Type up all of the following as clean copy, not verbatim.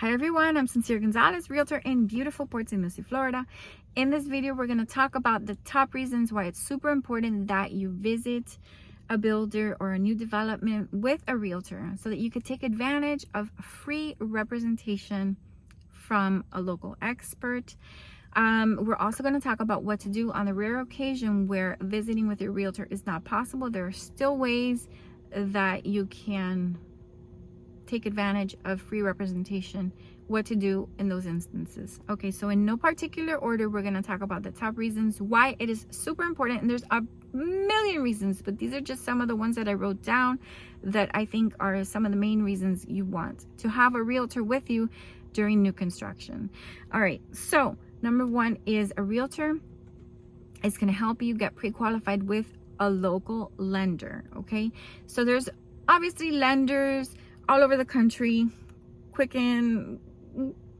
Hi everyone, I'm Sonsire Gonzalez, Realtor in beautiful Port St. Lucie, Florida. In this video, we're going to talk about the top reasons why it's super important that you visit a builder or a new development with a realtor so that you could take advantage of free representation from a local expert. We're also going to talk about what to do on the rare occasion where visiting with your realtor is not possible. There are still ways that you can take advantage of free representation, what to do in those instances. Okay, so in no particular order, we're going to talk about the top reasons why it is super important. And there's a million reasons, but these are just some of the ones that I wrote down that I think are some of the main reasons you want to have a realtor with you during new construction. All right, so number one is a realtor is going to help you get pre-qualified with a local lender. Okay, so there's obviously lenders all over the country, Quicken,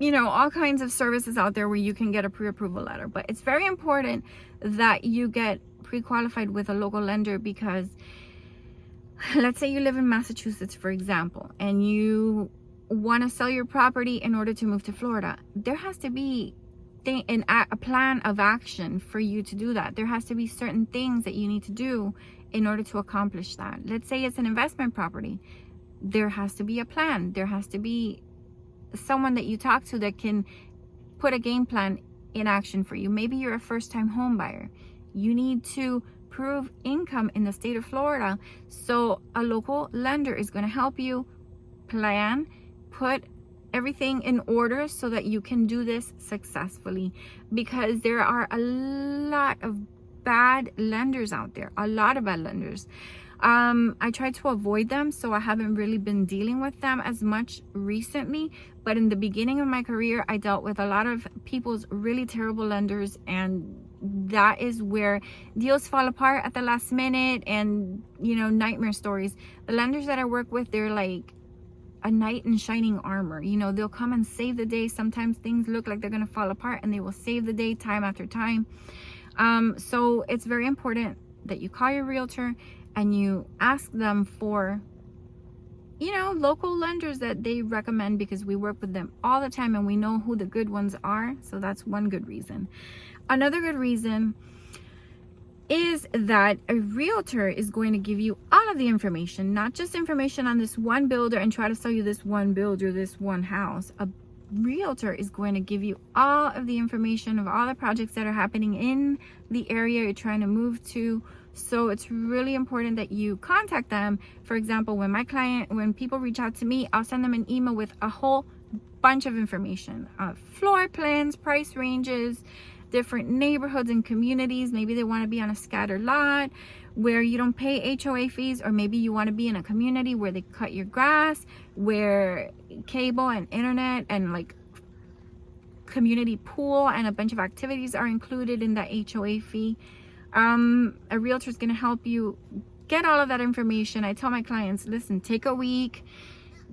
all kinds of services out there where you can get a pre-approval letter. But it's very important that you get pre-qualified with a local lender because let's say you live in Massachusetts, for example, and you want to sell your property in order to move to Florida. There has to be a plan of action for you to do that. There has to be certain things that you need to do in order to accomplish that. Let's say it's an investment property. There has to be a plan. There has to be someone that you talk to that can put a game plan in action for you. Maybe you're a first-time home buyer. You need to prove income in the state of Florida. So a local lender is going to help you plan, put everything in order so that you can do this successfully, because there are a lot of bad lenders out there, a lot of bad lenders. I try to avoid them, so I haven't really been dealing with them as much recently. But in the beginning of my career, I dealt with a lot of people's really terrible lenders, and that is where deals fall apart at the last minute and, nightmare stories. The lenders that I work with, they're like a knight in shining armor. They'll come and save the day. Sometimes things look like they're going to fall apart, and they will save the day time after time. So it's very important that you call your realtor and you ask them for, local lenders that they recommend, because we work with them all the time and we know who the good ones are. So that's one good reason. Another good reason is that a realtor is going to give you all of the information, not just information on this one builder and try to sell you this one builder, this one house. A realtor is going to give you all of the information of all the projects that are happening in the area you're trying to move to. So it's really important that you contact them. For example, when people reach out to me, I'll send them an email with a whole bunch of information, floor plans, price ranges, different neighborhoods and communities. Maybe they want to be on a scattered lot where you don't pay HOA fees, or maybe you want to be in a community where they cut your grass, where cable and internet and like community pool and a bunch of activities are included in that HOA fee. A realtor is going to help you get all of that information. I tell my clients, listen, take a week,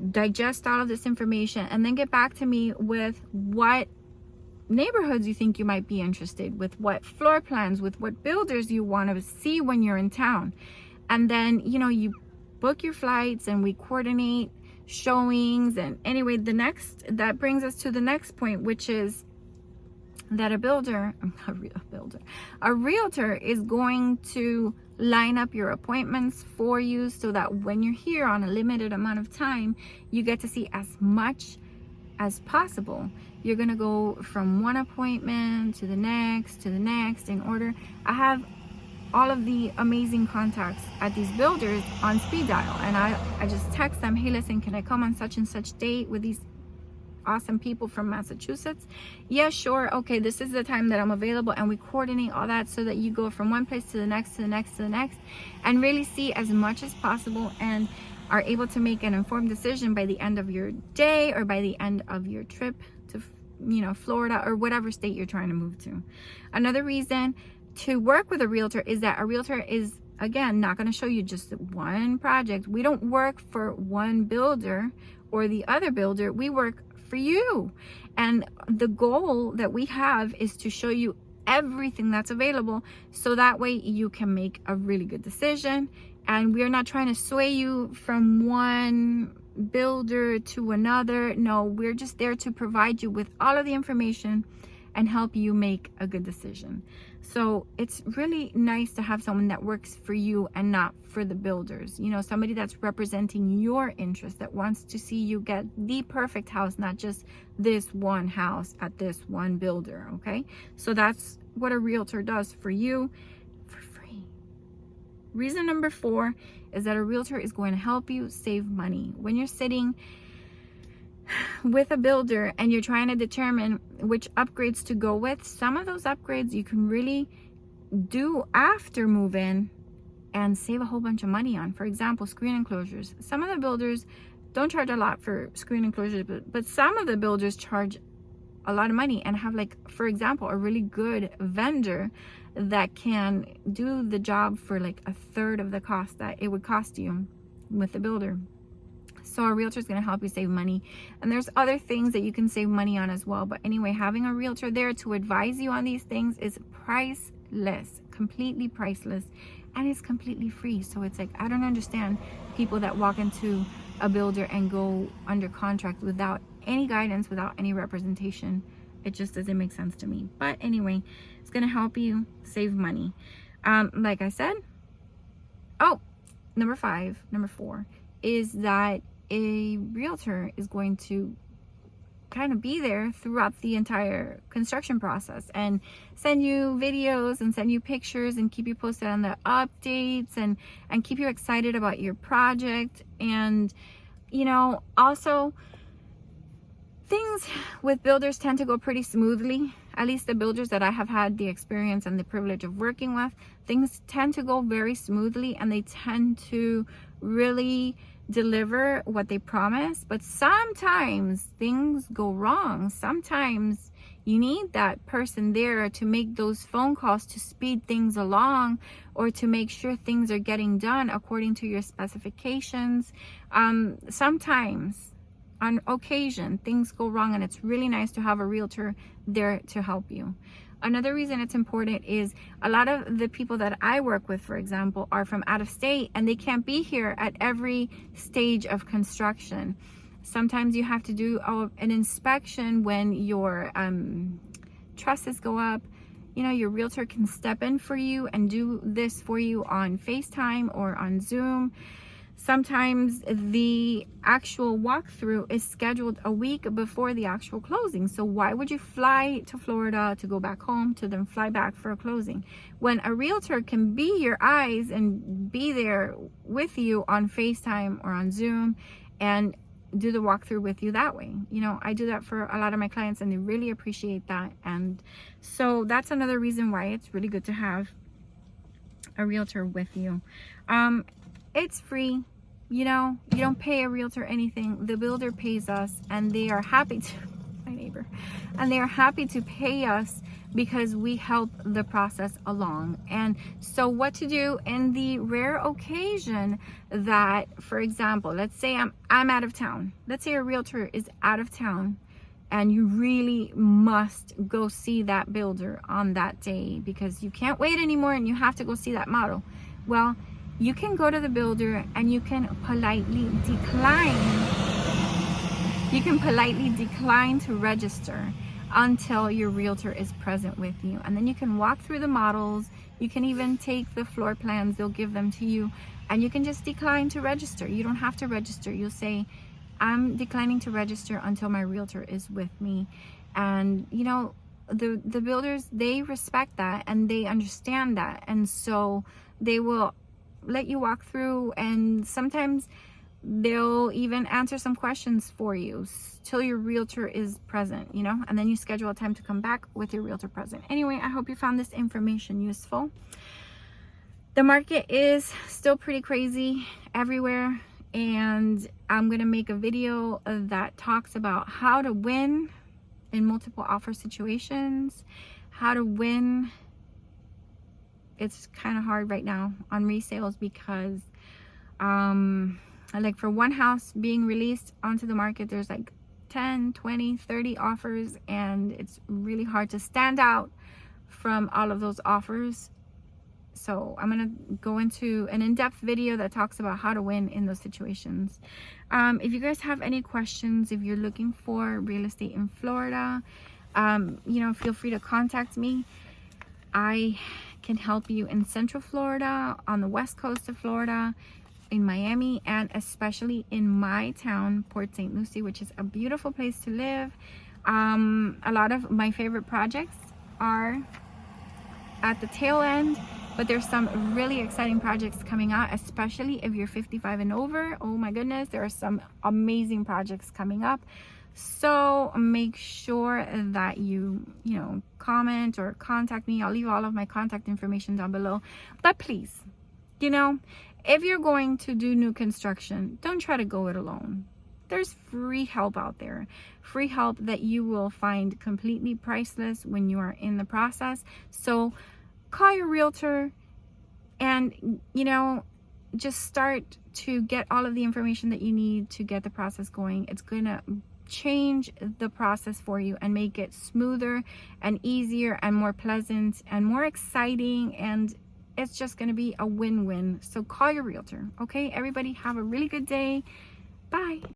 digest all of this information, and then get back to me with what neighborhoods you think you might be interested with, what floor plans, with what builders you want to see when you're in town. And then, you book your flights and we coordinate showings. And anyway, that brings us to the next point, which is that a realtor is going to line up your appointments for you so that when you're here on a limited amount of time, you get to see as much as possible. You're going to go from one appointment to the next in order. I have all of the amazing contacts at these builders on speed dial, and I just text them, hey, listen, can I come on such and such date with these awesome people from Massachusetts? Yeah, sure. Okay, this is the time that I'm available, and we coordinate all that so that you go from one place to the next and really see as much as possible and are able to make an informed decision by the end of your day or by the end of your trip to Florida or whatever state you're trying to move to. Another reason to work with a realtor is that a realtor is, again, not going to show you just one project. We don't work for one builder or the other builder. We work for you, and the goal that we have is to show you everything that's available so that way you can make a really good decision. And we're not trying to sway you from one builder to another. No, we're just there to provide you with all of the information and help you make a good decision. So it's really nice to have someone that works for you and not for the builders. You know, somebody that's representing your interest, that wants to see you get the perfect house, not just this one house at this one builder. Okay, so that's what a realtor does for you for free. Reason number 4 is that a realtor is going to help you save money. When you're sitting with a builder and you're trying to determine which upgrades to go with, some of those upgrades you can really do after move-in and save a whole bunch of money on. For example, screen enclosures. Some of the builders don't charge a lot for screen enclosures, but some of the builders charge a lot of money and have, like, for example, a really good vendor that can do the job for like a third of the cost that it would cost you with the builder. So a realtor is going to help you save money. And there's other things that you can save money on as well. But anyway, having a realtor there to advise you on these things is priceless, completely priceless, and it's completely free. So it's like, I don't understand people that walk into a builder and go under contract without any guidance, without any representation. It just doesn't make sense to me. But anyway, it's going to help you save money. Like I said, number 4 is that a realtor is going to kind of be there throughout the entire construction process and send you videos and send you pictures and keep you posted on the updates and keep you excited about your project. And, you know, also things with builders tend to go pretty smoothly. At least the builders that I have had the experience and the privilege of working with, things tend to go very smoothly and they tend to really deliver what they promise. But sometimes things go wrong. Sometimes you need that person there to make those phone calls to speed things along, or to make sure things are getting done according to your specifications. Sometimes, on occasion, things go wrong, and it's really nice to have a realtor there to help you. Another reason it's important is a lot of the people that I work with, for example, are from out of state, and they can't be here at every stage of construction. Sometimes you have to do an inspection when your trusses go up. You know, your realtor can step in for you and do this for you on FaceTime or on Zoom. Sometimes the actual walkthrough is scheduled a week before the actual closing. So why would you fly to Florida to go back home to then fly back for a closing, when a realtor can be your eyes and be there with you on FaceTime or on Zoom and do the walkthrough with you that way? You know, I do that for a lot of my clients and they really appreciate that. And so that's another reason why it's really good to have a realtor with you. It's free. You know, you don't pay a realtor anything. The builder pays us, and they are happy to, my neighbor, and they are happy to pay us because we help the process along. And so what to do in the rare occasion that, for example, let's say I'm out of town. Let's say a realtor is out of town and you really must go see that builder on that day because you can't wait anymore and you have to go see that model. Well, you can go to the builder and you can politely decline. You can politely decline to register until your realtor is present with you. And then you can walk through the models. You can even take the floor plans. They'll give them to you. And you can just decline to register. You don't have to register. You'll say, I'm declining to register until my realtor is with me. And, you know, the builders, they respect that and they understand that. And so they will let you walk through, and sometimes they'll even answer some questions for you till your realtor is present, you know, and then you schedule a time to come back with your realtor present. Anyway, I hope you found this information useful. The market is still pretty crazy everywhere, and I'm going to make a video that talks about how to win in multiple offer situations, how to win. It's kind of hard right now on resales because like for one house being released onto the market, there's like 10, 20, 30 offers, and it's really hard to stand out from all of those offers So I'm gonna go into an in-depth video that talks about how to win in those situations. If you guys have any questions, if you're looking for real estate in Florida, you know, feel free to contact me. I can help you in Central Florida, on the west coast of Florida, in Miami, and especially in my town, Port St. Lucie, which is a beautiful place to live. A lot of my favorite projects are at the tail end, but there's some really exciting projects coming out, especially if you're 55 and over. Oh my goodness, there are some amazing projects coming up. So make sure that you know, comment or contact me. I'll leave all of my contact information down below. But please, you know, if you're going to do new construction, don't try to go it alone. There's free help out there, free help that you will find completely priceless when you are in the process. So call your realtor and, you know, just start to get all of the information that you need to get the process going. It's gonna change the process for you and make it smoother and easier and more pleasant and more exciting, and it's just going to be a win-win. So call your realtor. Okay, everybody, have a really good day. Bye.